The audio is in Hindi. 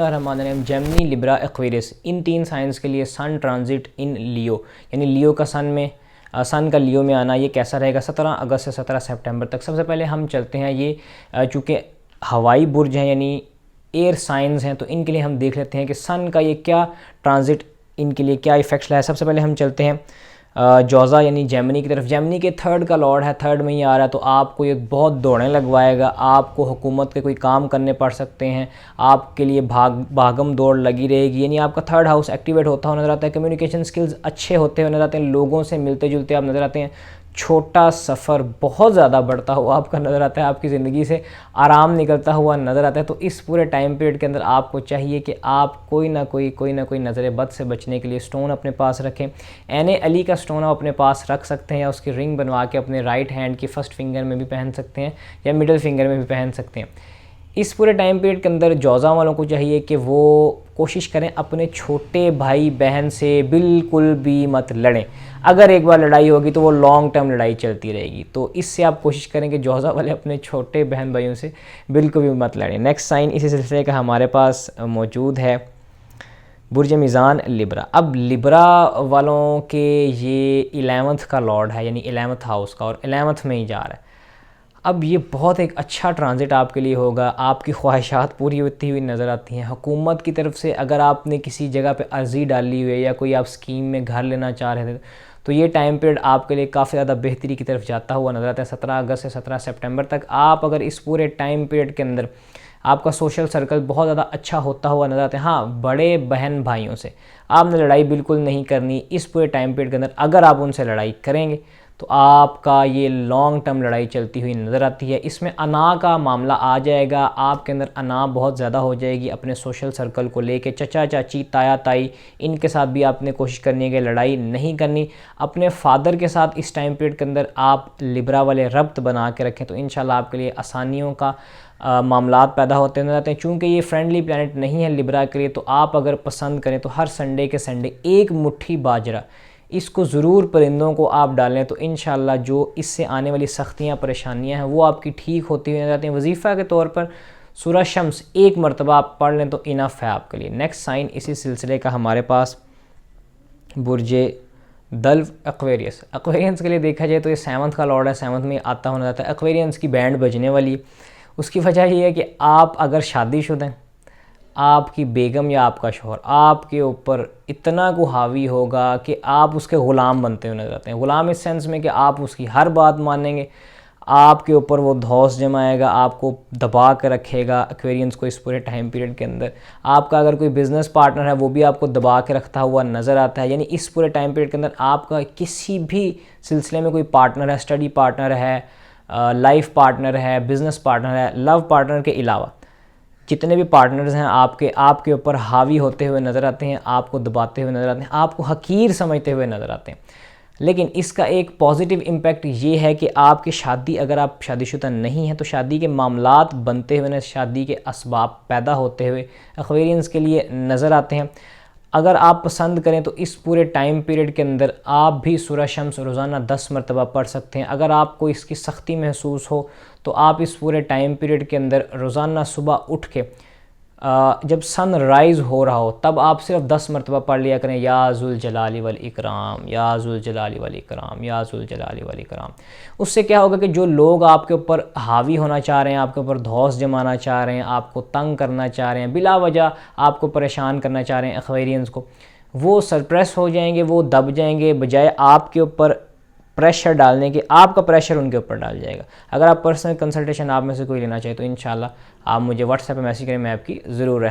रहमान जेमिनी, लिब्रा, एक्वेरियस, इन 3 साइंस के लिए सन ट्रांजिट इन लियो, यानी लियो का सन का लियो में आना ये कैसा रहेगा 17 अगस्त से 17 सितंबर तक। सबसे पहले हम चलते हैं, ये चूँकि हवाई बुर्ज हैं यानी एयर साइंस हैं, तो इनके लिए हम देख लेते हैं कि सन का ये क्या ट्रांजिट इनके लिए क्या इफेक्ट्स लाया। सबसे पहले हम चलते हैं जोज़ा यानी जेमिनी की तरफ। जेमिनी के 3rd का लॉर्ड है, 3rd में ही आ रहा है, तो आपको ये बहुत दौड़ें लगवाएगा, आपको हुकूमत के कोई काम करने पड़ सकते हैं, आपके लिए भागम दौड़ लगी रहेगी, यानी आपका 3rd हाउस एक्टिवेट होता हुआ नज़र आता है। कम्युनिकेशन स्किल्स अच्छे होते हुए नज़र आते हैं, लोगों से मिलते जुलते आप नज़र आते हैं। छोटा सफ़र बहुत ज़्यादा बढ़ता हुआ आपका नज़र आता है, आपकी ज़िंदगी से आराम निकलता हुआ नज़र आता है। तो इस पूरे टाइम पीरियड के अंदर आपको चाहिए कि आप कोई ना कोई नज़र बद से बचने के लिए स्टोन अपने पास रखें। एन अली का स्टोन आप अपने पास रख सकते हैं, या उसकी रिंग बनवा के अपने राइट हैंड की फर्स्ट फिंगर में भी पहन सकते हैं या मिडिल फिंगर में भी पहन सकते हैं। इस पूरे टाइम पीरियड के अंदर जोज़ा वालों को चाहिए कि वो कोशिश करें अपने छोटे भाई बहन से बिल्कुल भी मत लड़ें। अगर एक बार लड़ाई होगी तो वो लॉन्ग टर्म लड़ाई चलती रहेगी, तो इससे आप कोशिश करें कि जोज़ा वाले अपने छोटे बहन भाइयों से बिल्कुल भी मत लड़ें। नेक्स्ट साइन इसी सिलसिले का हमारे पास मौजूद है बुर्ज मीज़ान, लिब्रा। अब लिब्रा वालों के ये 11th का लॉर्ड है, यानी 11th हाउस का, और 11th में ही जा रहा है। अब ये बहुत एक अच्छा ट्रांजिट आपके लिए होगा, आपकी ख्वाहिशात पूरी होती हुई नज़र आती हैं। हुकूमत की तरफ से अगर आपने किसी जगह पे अर्ज़ी डाली हुई है या कोई आप स्कीम में घर लेना चाह रहे थे, तो ये टाइम पीरियड आपके लिए काफ़ी ज़्यादा बेहतरी की तरफ जाता हुआ नज़र आता है। 17 अगस्त से 17 सितंबर तक आप अगर इस पूरे टाइम पीरियड के अंदर आपका सोशल सर्कल बहुत ज़्यादा अच्छा होता हुआ नज़र आता है। हाँ, बड़े बहन भाइयों से आपने लड़ाई बिल्कुल नहीं करनी इस पूरे टाइम पीरियड के अंदर। अगर आप उनसे लड़ाई करेंगे तो आपका ये लॉन्ग टर्म लड़ाई चलती हुई नज़र आती है। इसमें अना का मामला आ जाएगा, आपके अंदर अना बहुत ज़्यादा हो जाएगी अपने सोशल सर्कल को लेके। चचा चाची, ताया ताई, इनके साथ भी आपने कोशिश करनी है कि लड़ाई नहीं करनी। अपने फादर के साथ इस टाइम पीरियड के अंदर आप लिब्रा वाले रब्त बना के रखें, तो इंशाल्लाह आपके लिए आसानियों का मामलात पैदा होते नजर आते हैं। चूँकि ये फ्रेंडली प्लानट नहीं है लिब्रा के लिए, तो आप अगर पसंद करें तो हर संडे के संडे एक मुट्ठी बाजरा इसको ज़रूर परिंदों को आप डालें, तो इंशाल्लाह जो इससे आने वाली सख्तियाँ परेशानियाँ हैं वो आपकी ठीक होती हुई नजर आती हैं। वजीफ़ा के तौर पर सूरह शम्स एक मरतबा आप पढ़ लें तो इनफ है आपके लिए। नेक्स्ट साइन इसी सिलसिले का हमारे पास बुर्जे दल्व, एक्वेरियस। एक्वेरियंस के लिए देखा जाए तो ये 7th का लॉर्ड है, 7th में आता हुआ नजर आता है। एक्वेरियंस की बैंड बजने वाली, उसकी वजह ये है कि आप अगर शादीशुदा हैं, आपकी बेगम या आपका शौहर आपके ऊपर इतना को हावी होगा कि आप उसके ग़ुलाम बनते हुए नजर आते हैं। ग़ुलाम इस सेंस में कि आप उसकी हर बात मानेंगे, आपके ऊपर वो धौस जमाएगा, आपको दबा कर रखेगा। एक्वेरियंस को इस पूरे टाइम पीरियड के अंदर आपका अगर कोई बिज़नेस पार्टनर है वो भी आपको दबा के रखता हुआ नज़र आता है। यानी इस पूरे टाइम पीरियड के अंदर आपका किसी भी सिलसिले में कोई पार्टनर है, स्टडी पार्टनर है, लाइफ पार्टनर है, बिज़नेस पार्टनर है, लव पार्टनर के अलावा जितने भी पार्टनर्स हैं आपके ऊपर हावी होते हुए नज़र आते हैं, आपको दबाते हुए नज़र आते हैं, आपको हकीर समझते हुए नज़र आते हैं। लेकिन इसका एक पॉजिटिव इम्पैक्ट ये है कि आपकी शादी, अगर आप शादीशुदा नहीं हैं तो शादी के मामलात बनते हुए, शादी के असबाब पैदा होते हुए एक्वेरियंस के लिए नज़र आते हैं। अगर आप पसंद करें तो इस पूरे टाइम पीरियड के अंदर आप भी सूरह शम्स रोज़ाना 10 मरतबा पढ़ सकते हैं। अगर आपको इसकी सख्ती महसूस हो तो आप इस पूरे टाइम पीरियड के अंदर रोज़ाना सुबह उठ के जब सन राइज़ हो रहा हो तब आप सिर्फ 10 मरतबा पढ़ लिया करें, या ज़ुल जलाली वल इकराम, या ज़ुल जलाली वल इकराम, या ज़ुल जलाली वल इकराम। उससे क्या होगा कि जो लोग आपके ऊपर हावी होना चाह रहे हैं, आपके ऊपर धौस जमाना चाह रहे हैं, आपको तंग करना चाह रहे हैं, बिला वजह आपको परेशान करना चाह रहे हैं एक्वेरियंस को, वो सरप्रेस हो जाएंगे, वो दब जाएंगे, बजाय आपके ऊपर प्रेशर डालने के आपका प्रेशर उनके ऊपर डाल जाएगा। अगर आप पर्सनल कंसल्टेशन आप में से कोई लेना चाहे तो इंशाल्लाह आप मुझे व्हाट्सएप पे मैसेज करें, मैं आपकी ज़रूर